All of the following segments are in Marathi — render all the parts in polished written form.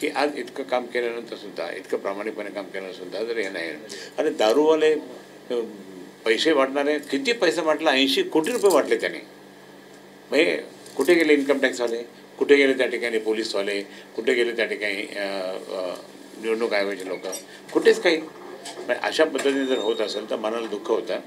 की आज इतकं काम केल्यानंतर सुद्धा, इतकं प्रामाणिकपणे काम केल्यानंतर सुद्धा जर हे नाही, आणि दारूवाले पैसे वाटणारे किती पैसे वाटला, 80 कोटी रुपये वाटले त्याने. म्हणजे कुठे गेले इन्कम टॅक्सवाले, कुठे गेले त्या ठिकाणी पोलीसवाले, कुठे गेले त्या ठिकाणी निवडणूक आयोगाचे लोक, कुठेच काही. अशा पद्धतीने जर होत असेल तर मनाला दुःख होतं.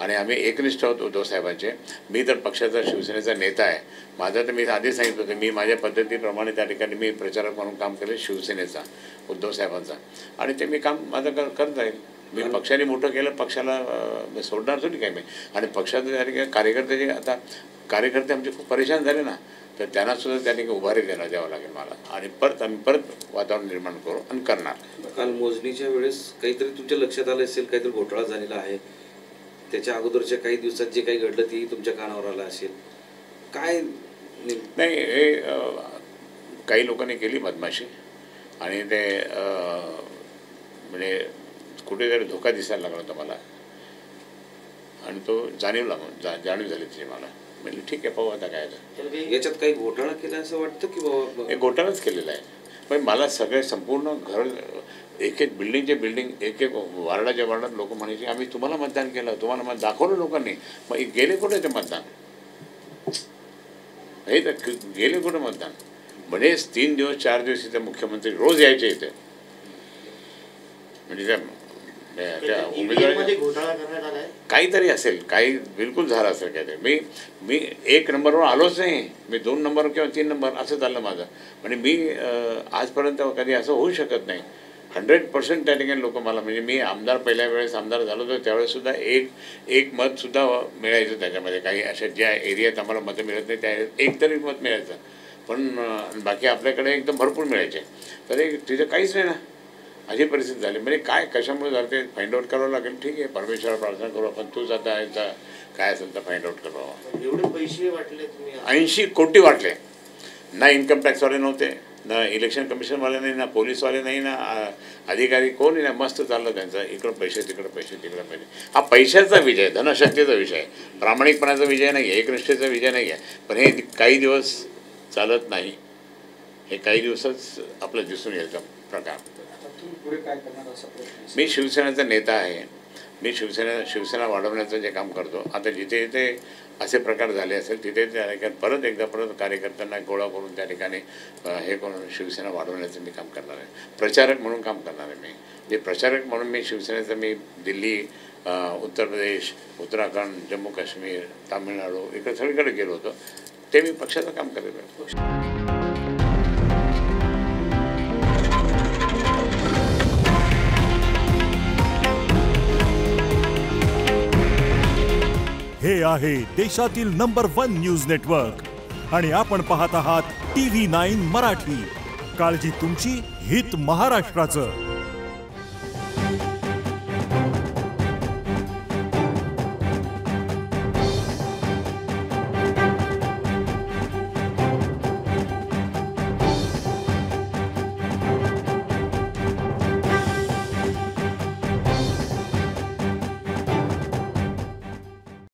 आणि आम्ही एकनिष्ठ आहोत उद्धव साहेबांचे. मी तर पक्षाचा, शिवसेनेचा नेता आहे. माझा तर मी आधी सांगितलं होतं, मी माझ्या पद्धतीप्रमाणे त्या ठिकाणी मी प्रचारक म्हणून काम केलं शिवसेनेचा, उद्धव साहेबांचा, आणि ते मी काम माझं करत राहील. मी पक्षाने मोठं केलं, पक्षाला सोडणार थोडी काय मी. आणि पक्षाचे त्या ठिकाणी कार्यकर्ते, आता कार्यकर्ते आमचे खूप परेशान झाले ना, तर त्यांनासुद्धा त्या ठिकाणी उभारी द्यावं लागेल मला. आणि आम्ही परत वातावरण निर्माण करू आणि करणार. काल मोजणीच्या वेळेस काहीतरी तुमच्या लक्षात आलं असेल, काहीतरी घोटाळा झालेला आहे. त्याच्या अगोदरच्या काही दिवसात जे काही घडलं तेही तुमच्या कानावर आलं असेल. काय नाही, हे काही लोकांनी केली बदमाशी, आणि ते म्हणजे कुठेतरी धोका दिसायला लागला होता मला, आणि तो जाणीव झाली त्याची मला. म्हणजे ठीक आहे, पाहू आता काय. याच्यात काही घोटाळा केला असं वाटतं की बाबा? हे घोटाळाच केलेला आहे. पण मला सगळे संपूर्ण घर, एक एक बिल्डिंगचे बिल्डिंग, एक एक वार्डाच्या वार्डात लोक म्हणायचे आम्ही तुम्हाला मतदान केलं, तुम्हाला मत दाखवलं लोकांनी. मग गेले कुठे ते मतदान? हे तर गेले कुठं मतदान? म्हणजे 3 दिवस 4 दिवस इथे मुख्यमंत्री रोज यायचे इथे. म्हणजे त्या उमेदवार काहीतरी असेल, काही बिलकुल झालं असेल काहीतरी. मी 1 नंबरवर आलोच नाही, मी 2 नंबर किंवा 3 नंबर असं चाललं माझं. म्हणजे मी आजपर्यंत कधी असं होऊ शकत नाही. 100% त्या ठिकाणी लोक मला, म्हणजे मी आमदार, पहिल्या वेळेस आमदार झालो होतो त्यावेळेससुद्धा एक मतसुद्धा मिळायचं त्याच्यामध्ये. काही अशा ज्या एरियात आम्हाला मतं मिळत नाही त्या एक तरी मत मिळायचं, पण बाकी आपल्याकडे एकदम भरपूर मिळायचे. तर तिथं काहीच नाही ना, अशी परिस्थिती झाली. म्हणजे काय कशामुळे झालं ते फाइंड आउट करावं लागेल. ठीक आहे, परमेश्वराला प्रार्थना करू आपण, तूच आता याचा काय असेल तर फाइंड आउट करावं. एवढे पैसे वाटले तुम्ही? 80 कोटी वाटले. ना इन्कम टॅक्सवाले नव्हते, ना इलेक्शन कमिशनवाले नाही, ना पोलीसवाले नाही, ना अधिकारी कोणी नाही. मस्त चाललं त्यांचं, इकडं पैसे तिकडं पैसे तिकडं पैसे. हा पैशाचा विजय, धनशक्तीचा विजय, प्रामाणिकपणाचा विजय नाही आहे, एकनिष्ठेचा विजय नाही आहे. पण हे काही दिवस चालत नाही, हे काही दिवसच आपलं दिसून येतं प्रकार. मी शिवसेनेचा नेता आहे. मी शिवसेना वाढवण्याचं जे काम करतो. आता जिथे जिथे असे प्रकार झाले असेल तिथे त्या ठिकाणी परत कार्यकर्त्यांना गोळा करून त्या ठिकाणी हे करून शिवसेना वाढवण्याचं मी काम करणार आहे. प्रचारक म्हणून काम करणार आहे मी. जे प्रचारक म्हणून मी शिवसेनेचं, मी दिल्ली, उत्तर प्रदेश, उत्तराखंड, जम्मू काश्मीर, तामिळनाडू इकडे सगळीकडे गेलो होतो. ते मी पक्षाचं काम करेल. हे आहे देशातील नंबर 1 न्यूज नेटवर्क आणि आपण पाहत आहात TV9 मराठी. काळजी तुमची, हित महाराष्ट्राचं.